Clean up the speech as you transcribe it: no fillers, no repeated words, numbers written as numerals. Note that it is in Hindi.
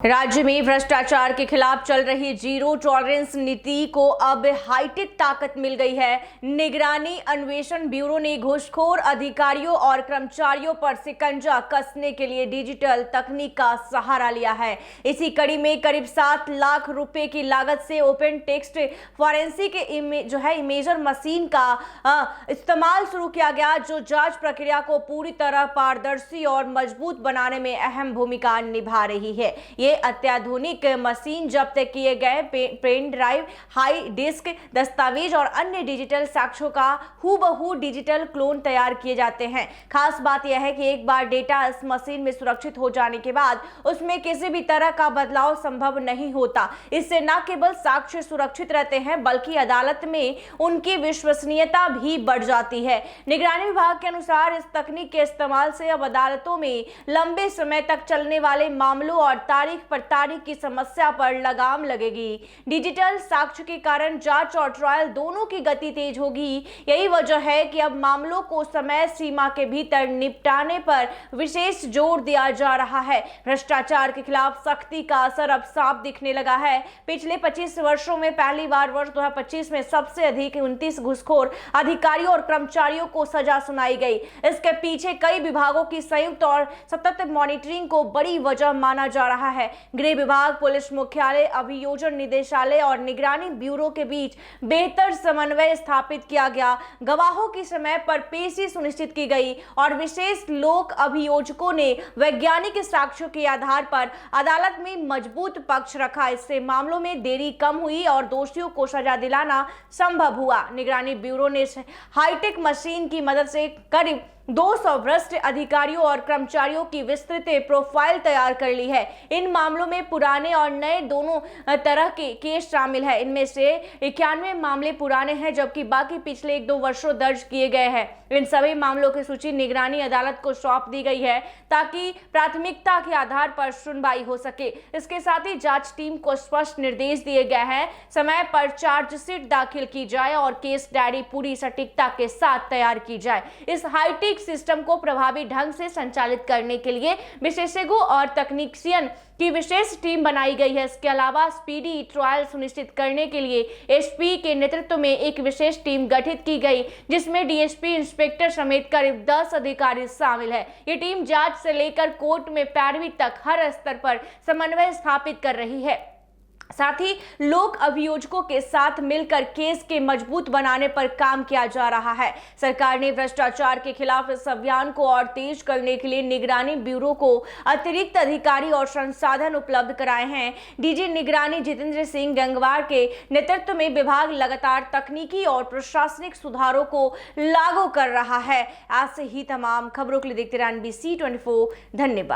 राज्य में भ्रष्टाचार के खिलाफ चल रही जीरो टॉलरेंस नीति को अब हाईटेक ताकत मिल गई है। निगरानी अन्वेषण ब्यूरो ने घूसखोर अधिकारियों और कर्मचारियों पर शिकंजा कसने के लिए डिजिटल तकनीक का सहारा लिया है। इसी कड़ी में करीब 7 लाख रुपए की लागत से open text forensic imager machine का इस्तेमाल शुरू किया गया, जो जांच प्रक्रिया को पूरी तरह पारदर्शी और मजबूत बनाने में अहम भूमिका निभा रही है। ये अत्याधुनिक मशीन जब्त किए गए पेन ड्राइव, हाई डिस्क दस्तावेज और अन्य डिजिटल साक्ष्यों का हूबहू डिजिटल क्लोन तैयार किए जाते हैं। खास बात यह है कि एक बार डेटा इस मशीन में सुरक्षित हो जाने के बाद उसमें किसी भी तरह का बदलाव संभव नहीं होता। इससे न केवल साक्ष्य सुरक्षित रहते हैं, बल्कि अदालत में उनकी विश्वसनीयता भी बढ़ जाती है। निगरानी विभाग के अनुसार इस तकनीक के इस्तेमाल से अब अदालतों में लंबे समय तक चलने वाले मामलों और तारीख पर तारीख की समस्या पर लगाम लगेगी। डिजिटल साक्ष्य के कारण जांच और ट्रायल दोनों की गति तेज होगी। यही वजह है कि अब मामलों को समय सीमा के भीतर निपटाने पर विशेष जोर दिया जा रहा है। भ्रष्टाचार के खिलाफ सख्ती का असर अब साफ दिखने लगा है। पिछले 25 वर्षों में पहली बार वर्ष 2025 में सबसे अधिक 29 घूसखोर अधिकारियों और कर्मचारियों को सजा सुनाई गई। इसके पीछे कई विभागों की संयुक्त और सतत मॉनिटरिंग को बड़ी वजह माना जा रहा है। गृह विभाग, पुलिस मुख्यालय, अभियोजन निदेशालय और निगरानी ब्यूरो के बीच बेहतर समन्वय स्थापित किया गया। गवाहों की समय पर पेशी सुनिश्चित की गई और विशेष लोक अभियोजकों ने वैज्ञानिक साक्ष्यों के आधार पर अदालत में मजबूत पक्ष रखा। इससे मामलों में देरी कम हुई और दोषियों को सजा दिलाना संभव हुआ। निगरानी ब्यूरो ने हाईटेक मशीन की मदद से करीब 200 भ्रष्ट अधिकारियों और कर्मचारियों की विस्तृत प्रोफाइल तैयार कर ली है। इन मामलों में पुराने और नए दोनों तरह के केस शामिल हैं। इनमें से 91 मामले पुराने हैं, जबकि बाकी पिछले 1-2 वर्षों दर्ज किए गए हैं। इन सभी मामलों की सूची निगरानी अदालत को सौंप दी गई है, ताकि प्राथमिकता के आधार पर सुनवाई हो सके। इसके साथ ही जांच टीम को स्पष्ट निर्देश दिए गए हैं, समय पर चार्जशीट दाखिल की जाए और केस डायरी पूरी सटीकता के साथ तैयार की जाए। इस हाईटेक सिस्टम को प्रभावी ढंग से संचालित करने के लिए विशेषज्ञों और तकनीशियन की विशेष टीम बनाई गई है। इसके अलावा स्पीडी ट्रायल सुनिश्चित करने के लिए एसपी के नेतृत्व में एक विशेष टीम गठित की गई, जिसमें डीएसपी, इंस्पेक्टर समेत करीब 10 अधिकारी शामिल है। ये टीम जांच से लेकर कोर्ट में पैरवी तक हर स्तर पर समन्वय स्थापित कर रही है। साथ ही लोक अभियोजकों के साथ मिलकर केस के मजबूत बनाने पर काम किया जा रहा है। सरकार ने भ्रष्टाचार के खिलाफ इस अभियान को और तेज करने के लिए निगरानी ब्यूरो को अतिरिक्त अधिकारी और संसाधन उपलब्ध कराए हैं। डीजी निगरानी जितेंद्र सिंह गंगवार के नेतृत्व में विभाग लगातार तकनीकी और प्रशासनिक सुधारों को लागू कर रहा है। ऐसे ही तमाम खबरों के लिए देखते रहिए NBC 24। धन्यवाद।